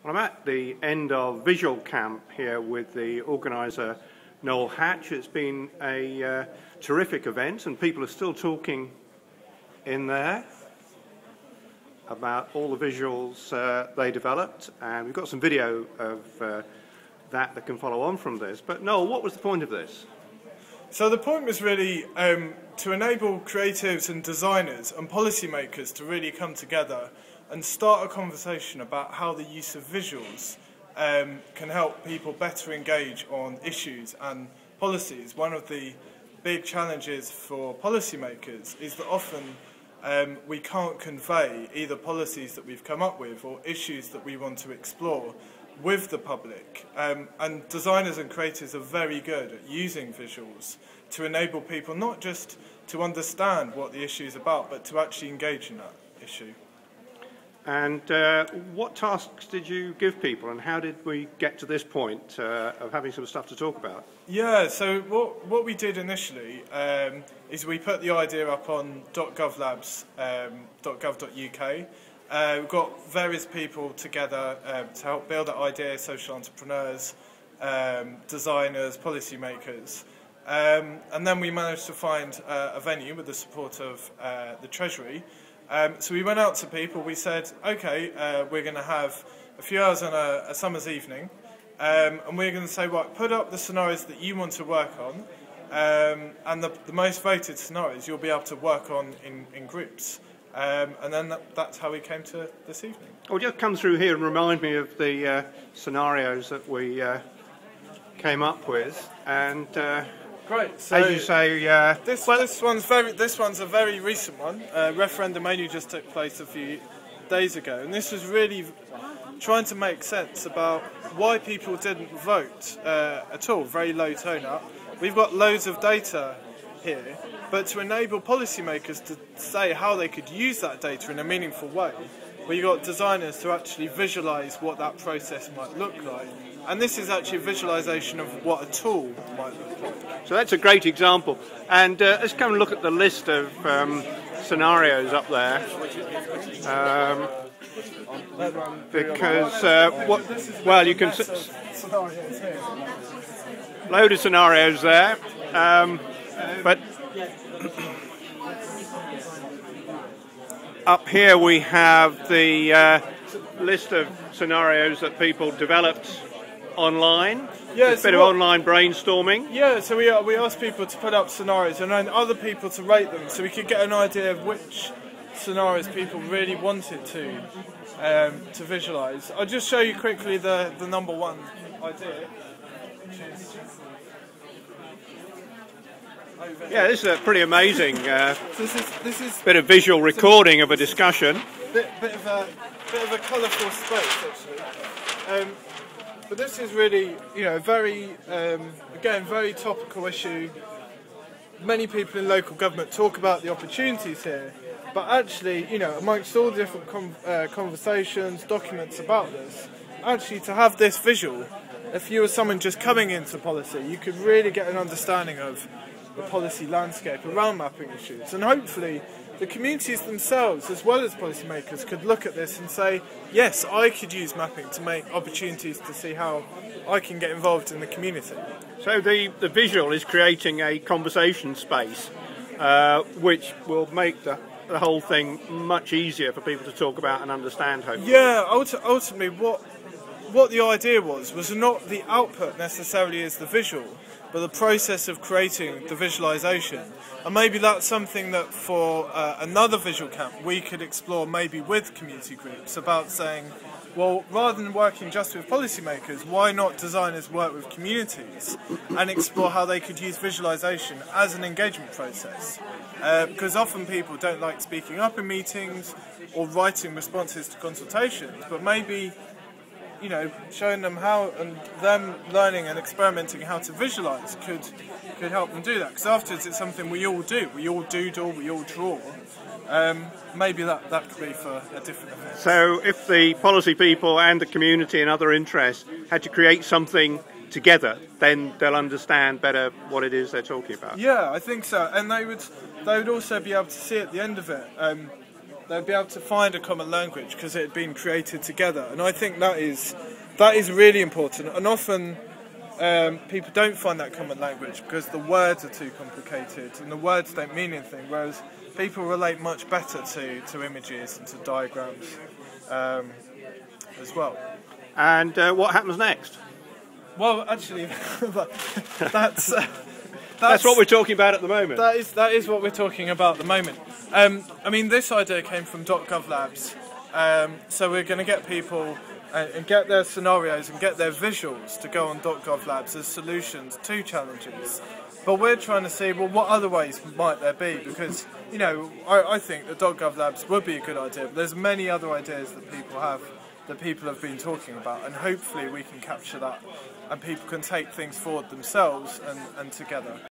Well, I'm at the end of Visual Camp here with the organiser Noel Hatch. It's been a terrific event and people are still talking in there about all the visuals they developed, and we've got some video of that can follow on from this. But Noel, what was the point of this? So the point was really to enable creatives and designers and policymakers to really come together and start a conversation about how the use of visuals can help people better engage on issues and policies. One of the big challenges for policymakers is that often we can't convey either policies that we've come up with or issues that we want to explore with the public. And designers and creators are very good at using visuals to enable people not just to understand what the issue is about, but to actually engage in that issue. And what tasks did you give people, and how did we get to this point of having some stuff to talk about? Yeah, so what we did initially is we put the idea up on DotGovLabs, .gov.uk. We've got various people together to help build that idea: social entrepreneurs, designers, policymakers. And then we managed to find a venue with the support of the Treasury. So we went out to people, we said, okay, we're going to have a few hours on a summer's evening, and we're going to say, right, put up the scenarios that you want to work on, and the most voted scenarios you'll be able to work on in groups. And then that's how we came to this evening. Well, just come through here and remind me of the scenarios that we came up with, and great. So as you say, this one's a very recent one. Referendum only just took place a few days ago, and this was really trying to make sense about why people didn't vote at all. Very low tone up. We've got loads of data here, but to enable policymakers to say how they could use that data in a meaningful way, we got designers to actually visualise what that process might look like. And this is actually a visualisation of what a tool might look like. So that's a great example. And let's come and look at the list of scenarios up there. Because, well, you can load of scenarios there. But up here we have the list of scenarios that people developed online. Yeah, a bit of online brainstorming. Yeah, so we asked people to put up scenarios and then other people to rate them, so we could get an idea of which scenarios people really wanted to visualise. I'll just show you quickly the number one idea. Yeah, this is a pretty amazing this is bit of visual recording of a discussion. Bit of a colourful space, actually. But this is really, very, again, very topical issue. Many people in local government talk about the opportunities here, but actually, amongst all the different conversations, documents about this, actually to have this visual, if you were someone just coming into policy, you could really get an understanding of the policy landscape around mapping issues, and hopefully the communities themselves, as well as policymakers, could look at this and say, yes, I could use mapping to make opportunities to see how I can get involved in the community. So the visual is creating a conversation space, which will make the whole thing much easier for people to talk about and understand, hopefully. Yeah, ultimately what the idea was not the output necessarily as the visual, but the process of creating the visualisation. And maybe that's something that for another visual camp we could explore maybe with community groups, about saying, well, rather than working just with policymakers, why not designers work with communities and explore how they could use visualisation as an engagement process? Because often people don't like speaking up in meetings or writing responses to consultations, but maybe showing them how, and them learning and experimenting how to visualise could help them do that. Because afterwards it's something we all do. We all doodle, we all draw. Maybe that could be for a different event. So if the policy people and the community and other interests had to create something together, then they'll understand better what it is they're talking about. Yeah, I think so. And they would also be able to see at the end of it they'd be able to find a common language because it had been created together. And I think that is really important. And often people don't find that common language because the words are too complicated and the words don't mean anything, whereas people relate much better to images and to diagrams as well. And what happens next? Well, actually, that's what we're talking about at the moment. That is what we're talking about at the moment. I mean, this idea came from DotGovLabs. So we're going to get people and get their scenarios and get their visuals to go on DotGovLabs as solutions to challenges. But we're trying to see, well, what other ways might there be? Because, you know, I think that DotGovLabs would be a good idea, but there's many other ideas that people have been talking about, and hopefully we can capture that and people can take things forward themselves and together.